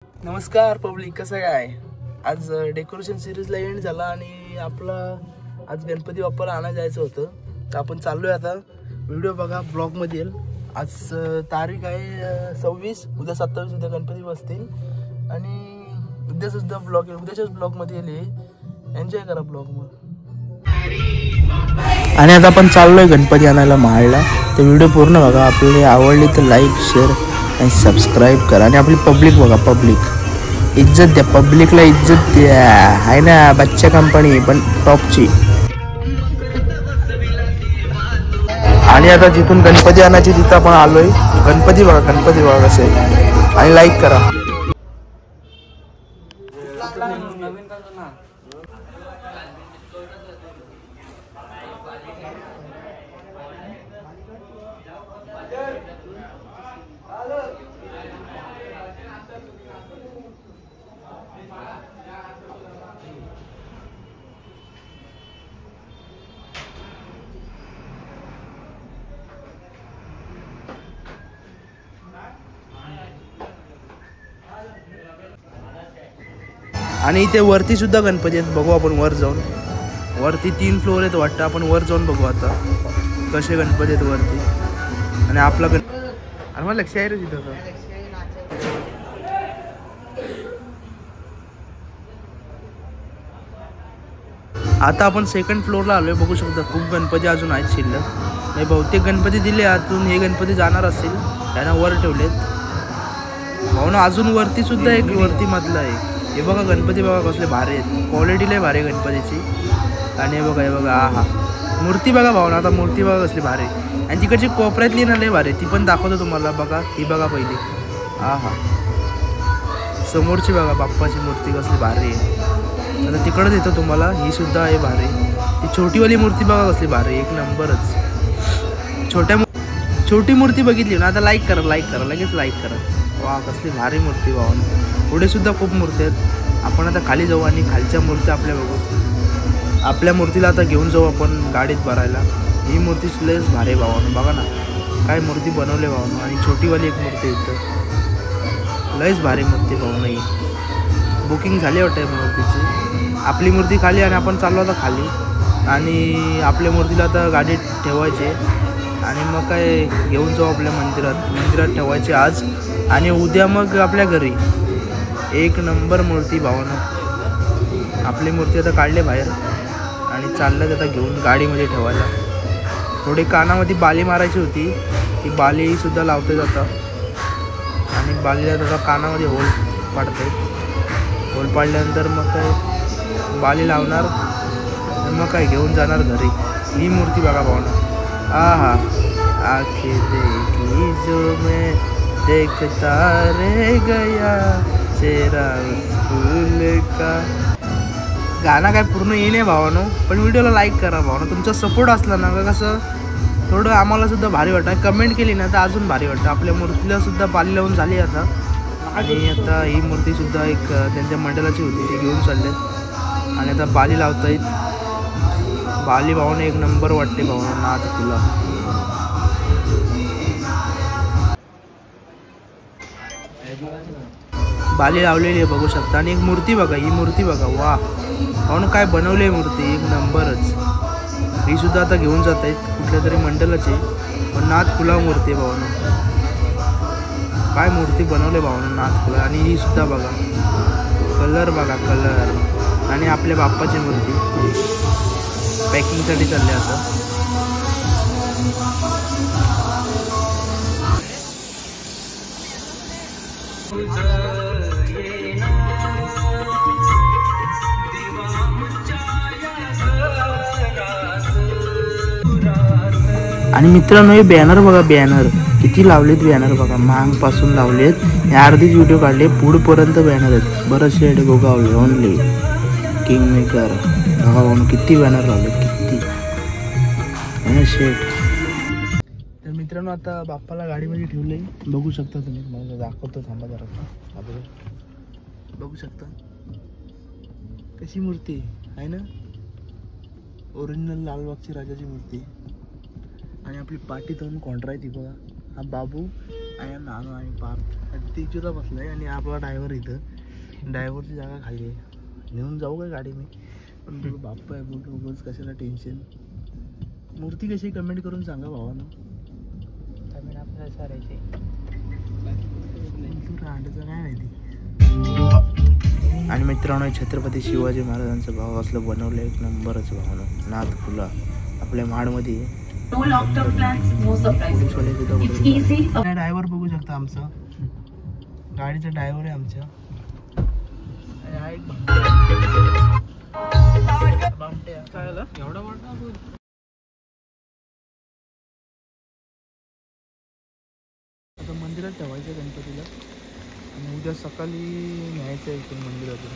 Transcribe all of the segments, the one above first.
नमस्कार पब्लिक, कसं काय? आज डेकोरेशन सिरीजला एंड झाला आणि आपला आज गणपती बाप्पाला आणायला जायचं होतं. तर आपण चाललोय आता. व्हिडिओ बघा, ब्लॉगमध्ये येईल. आज तारीख आहे 26, उद्या 27, उद्या गणपती बसतील आणि उद्यासुद्धा ब्लॉग येईल. उद्याच्याच ब्लॉगमध्ये येईल. एन्जॉय करा ब्लॉगमध्ये. आणि आता आपण चाललोय गणपती आणायला महाडला. तर व्हिडिओ पूर्ण बघा. आपल्याला आवडली तर लाईक, शेअर आणि सबस्क्राईब करा. आणि आपली पब्लिक बघा, पब्लिक इज्जत द्या, पब्लिकला इज्जत द्या. आहे ना, बच्चा कंपनी पण टॉपची. आणि आता जिथून गणपती आणायची तिथं आपण आलोय. गणपती बघा कसे आणि लाईक करा. आणि इथे वरती सुद्धा गणपती आहेत. बघू आपण वर जाऊन. वरती 3 फ्लोअर आहेत वाटतं. आपण वर जाऊन बघू आता कसे गणपती आहेत वरती. आणि आपला आणि मला लक्ष आहे रे तिथं. आता आपण सेकंड फ्लोअरला आलोय. बघू शकता खूप गणपती अजून आहेत शिल्लक. हे बहुतेक गणपती दिले आतून. हे गणपती जाणार असतील, त्यांना वर ठेवलेत भाऊ ना. अजून वरती सुद्धा एक वरती मधला आहे. हे बघा गणपती बघा कसले भारी आहेत. क्वालिटी लय भारी आहे गणपतीची. आणि हे बघा हा मूर्ती बघा भाऊ ना. आता मूर्ती बघा कसली भारी आहे. आणि तिकडची कोपऱ्यातली ना लय भारी आहे. ती पण दाखवतो तुम्हाला. बघा ही बघा पहिली. हा समोरची बघा बाप्पाची मूर्ती कसली भारी आहे. आता तिकडंच येतो तुम्हाला. ही सुद्धा आहे भारी. ही छोटीवाली मूर्ती बघा कसली भारी, एक नंबरच. छोटी मूर्ती बघितली ना. आता लाईक करा, लगेच लाईक करा. वा कसली भारी मूर्ती भावानं. पुढे सुद्धा खूप मूर्ती आहेत. आपण आता खाली जाऊ आणि खालच्या मूर्ती आपल्या बघू. आपल्या मूर्तीला आता घेऊन जाऊ आपण गाडीत भरायला. ही मूर्ती लयच भारी भावानं. बघा ना काय मूर्ती बनवले भावानं. आणि छोटीवाली एक मूर्ती इथं लयच भारी मूर्ती भावानं. ही बुकिंग झाली वाटतं मूर्तीची. आपली मूर्ती खाली आणि आपण चाललो आता खाली. आणि आपल्या मूर्तीला आता गाडीत ठेवायचे आणि मग काय घेऊन जाऊ आपल्या मंदिरात ठेवायचे आज. आणि उद्या मग आपल्या घरी. एक नंबर मूर्ती भावानं. आपली मूर्ती आता काढले बाहेर आणि चाललं आता घेऊन गाडीमध्ये ठेवायला. थोडी कानामध्ये बाली मारायची होती. ती बालीसुद्धा लावते जातं. आणि बालीला थोडा कानामध्ये होल पाडते. होल पाडल्यानंतर मग काय बाली लावणार. मग काय घेऊन जाणार घरी. ही मूर्ती बघा भावना. आहा आखे देखी जो मैं देखता रह गया चेहरा फूल का. गाणं काय पूर्ण येणे भावानो, पण व्हिडिओला लाईक करा भावानो. तुमचा सपोर्ट असला ना का कसं थोडं आम्हाला सुद्धा भारी वाटतं. कमेंट केली ना तर अजून भारी वाटतं. आपल्या मूर्तीला सुद्धा बाली लावून झाली आता. आणि आता ही मूर्तीसुद्धा एक त्यांच्या मंडळाची होती, ती घेऊन चालले. आणि आता बाली लावता येत. बाली भावाने एक नंबर वाटते भावाना. नाथ तुला बाली लावलेली आहे बघू शकता. आणि एक मूर्ती बघा, ही मूर्ती बघा. वा भावानं काय बनवली आहे मूर्ती, एक नंबरच. ही सुद्धा आता घेऊन जात आहेत कुठल्या तरी मंडळाची. पण नाथ खुला मूर्ती आहे भावानं. काय मूर्ती बनवले भावानं नाथ खुला. आणि ही सुद्धा बघा कलर बघा, कलर. आणि आपल्या बाप्पाची मूर्ती पॅकिंगसाठी चालले आता. आणि मित्रांनो हे बॅनर बघा, बॅनर किती लावलेत. बॅनर बघा मागपासून लावलेत. या अर्धीच व्हिडिओ काढले, पुढपर्यंत बॅनर आहेत. बरं शेड गोगावले ओनली किंग मेकर. बघा किती बॅनर लावलेत, किती शेड. तर मित्रांनो आता बाप्पाला गाडीमध्ये ठेवले. बघू शकता तुम्ही. मला दाखवतो थांबा जरा. बघू शकता कशी मूर्ती आहे ना. ओरिजिनल लालबागची राजाची मूर्ती. आणि आपली पाठी तोंड कॉन्ट्रा आहे ती बघा. हा बाबू आणि नानू आणि पार्थ तिचूला बसलाय आणि आपला ड्रायव्हर इथं. ड्रायव्हरची जागा खाली आहे. नेऊन जाऊ काय गाडी मी, पण तुला बाप्पा आहे बोल उगाच कशाला टेन्शन. मूर्ती कशी कमेंट करून सांगा भावानं. कमेंट आपल्याला करायची तू रांडचं काय माहिती. आणि मित्रांनो छत्रपती शिवाजी महाराजांचं भाव असलं बनवलं एक नंबरच भावनं. नाथ फुला आपल्या महाडमध्ये ड्रायव्हर बघू शकता आमचा गाडीचा ड्रायव्हर आहे आमच्या. एवढा मोठा आता मंदिरात ठेवायचं गणपतीला आणि उद्या सकाळी न्यायचं आहे इथून मंदिरातून.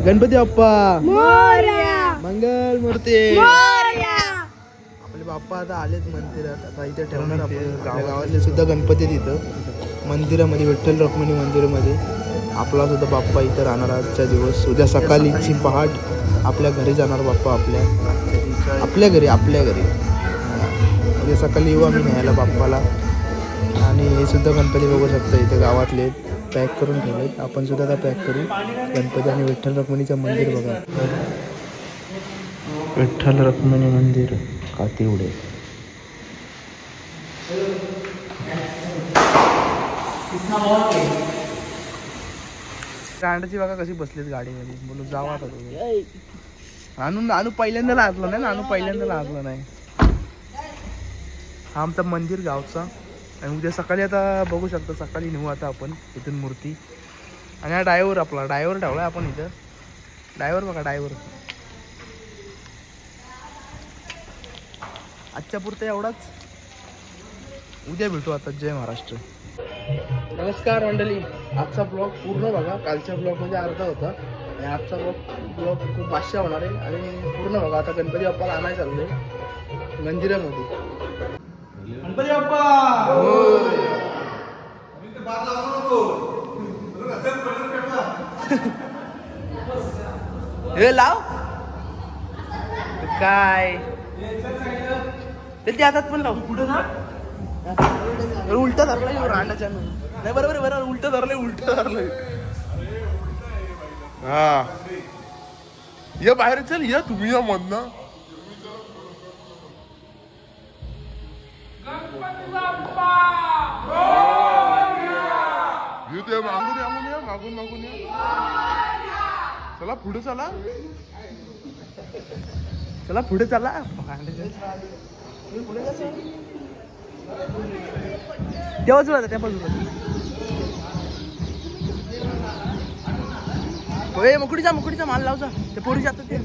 गणपती बाप्पा मंगल मूर्ती. आपले बाप्पा आता आलेच मंदिरात. आता इथे ठेवणार आपण. गावातले सुद्धा गणपती तिथं मंदिरामध्ये विठ्ठल रुक्मिणी मंदिरामध्ये आपला सुद्धा बाप्पा इथं राहणार आजच्या दिवस. उद्या सकाळीची पहाट आपल्या घरी जाणार बाप्पा. आपल्या घरी उद्या सकाळी येऊ आम्ही न्यायला बाप्पाला. आणि हे सुद्धा गणपती बघू शकता इथे गावातले पॅक करून ठेवलेत. आपण सुद्धा आता पॅक करू गणपती. आणि विठ्ठल रुक्मिणीचं मंदिर बघा. विठ्ठल रुक्मिणी मंदिर कातिवडे. रांडाची बघा कशी बसलीत गाडीमध्ये. बोलू जावा आता आणू पहिल्यांदा लागलं नाही ना. हा आमचा मंदिर गावचा. आणि उद्या सकाळी आता बघू शकता सकाळी नेऊ आता आपण इथून मूर्ती. आणि हा ड्रायव्हर आपला ठेवला आपण इथं. ड्रायव्हर बघा ड्रायव्हर. आजच्या पुरतं एवढाच. उद्या भेटू आता. जय महाराष्ट्र. नमस्कार मंडळी. आजचा ब्लॉग पूर्ण बघा. कालच्या ब्लॉगमध्ये अर्धा होता आणि आजचा ब्लॉग खूप बादशा होणार आहे. आणि पूर्ण बघा. आता गणपती बाप्पाला आणायला चाललोय मंदिरामध्ये. गणपती बाप्पा हे लाव काय ते हातात पण लाव. कुठं ना उलट धरलं रांडाच्या नाही. बरोबर उलट धरलंय. हा ये बाहेर चल. या तुम्ही या मधनं मागून या. चला पुढे चला. तेव्हाच त्या बाजूला मुकडीचा माल लावचा. ते पोरी जातात ते.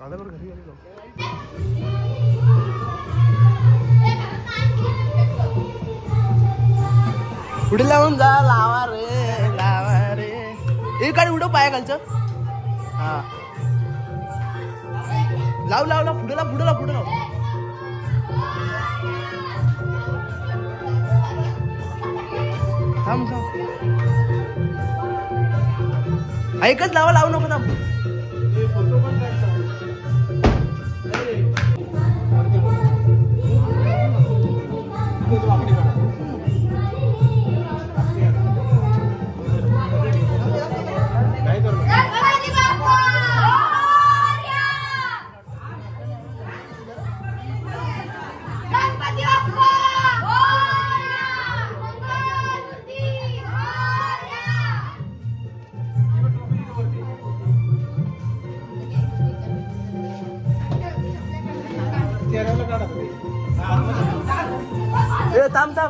दादावर घरी गेले जाऊ. पुढे लावून जा. लावा रे हे काय उडव पाया खालचं. हा लाव पुढे लाव. थांब ऐकच लावू नको थांब.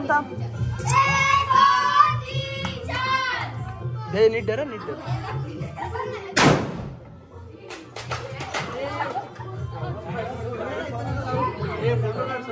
थांब हे नीट धर. फोटो काढ.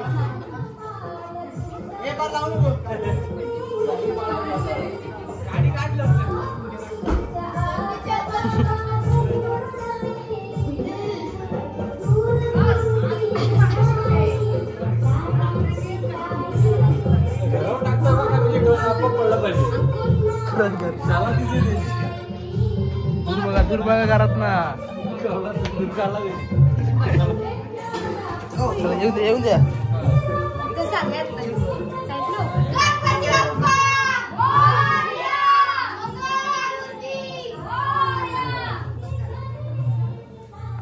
दूर बघा घरात ना येऊन द्या.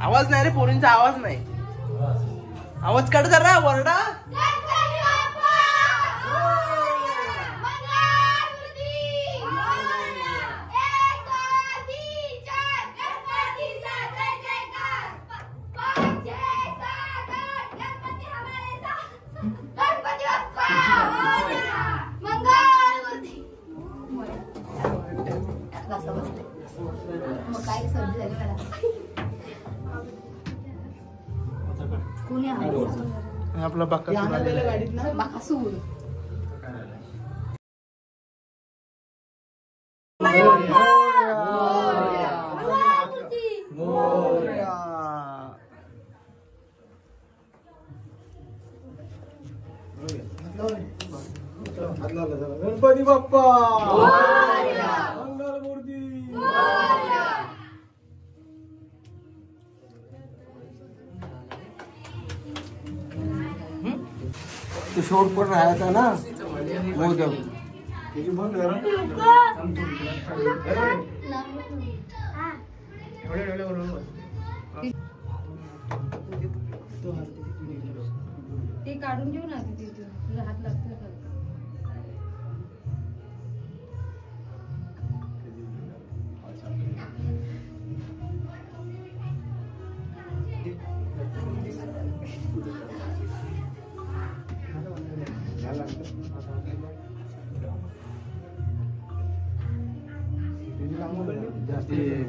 आवाज नाही रे पोरींचा आवाज नाही. आवाज कट कर वरडा. आपला बाकासूर गणपती बाप्पा मंगलमूर्ती. तो शोर पण राहायचा ना मोदक त्याची बंद करा. ते काढून घेऊ ना तुझा हात लागतो.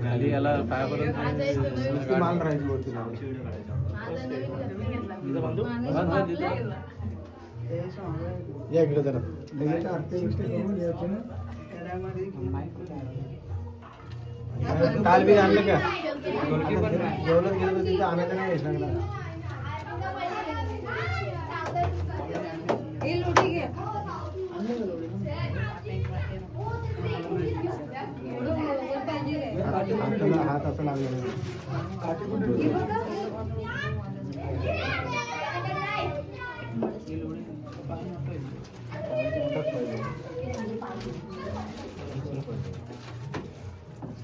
खाली याला पायापर्यंत माल राहायची होती. या इकडे जरा काल बी आणलं का जेवणात गेलं तर तिथं आणायचं नाही लागला. हात असं लागलं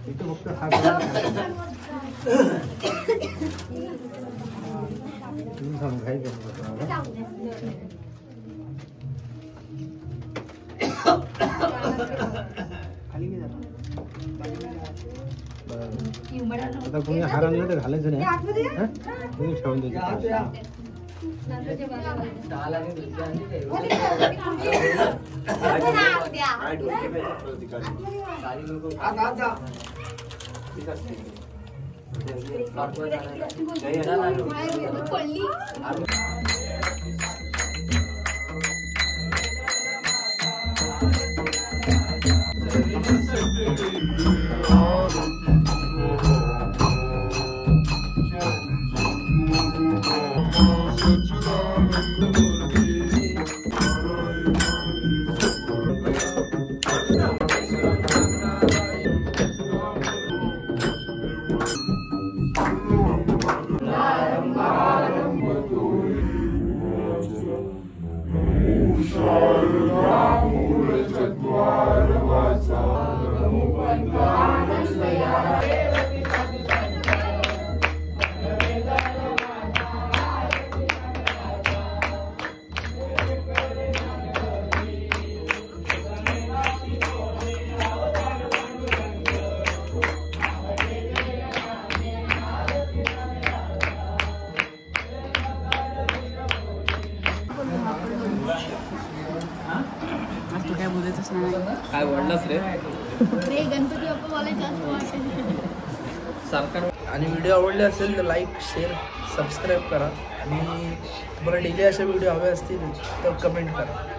इथं फक्त हात सांगू काय करतो आता कोणी हार आणलं तर घालायचं नाही. ठेवून द्यायचं. काय वाढलाच रे गणपती बाप्पा मला जास्त वाटत सरकार. आणि व्हिडिओ आवडले असेल तर लाईक शेअर सबस्क्राईब करा. आणि तुम्हाला डेली अशा व्हिडिओ हवे असतील तर कमेंट करा.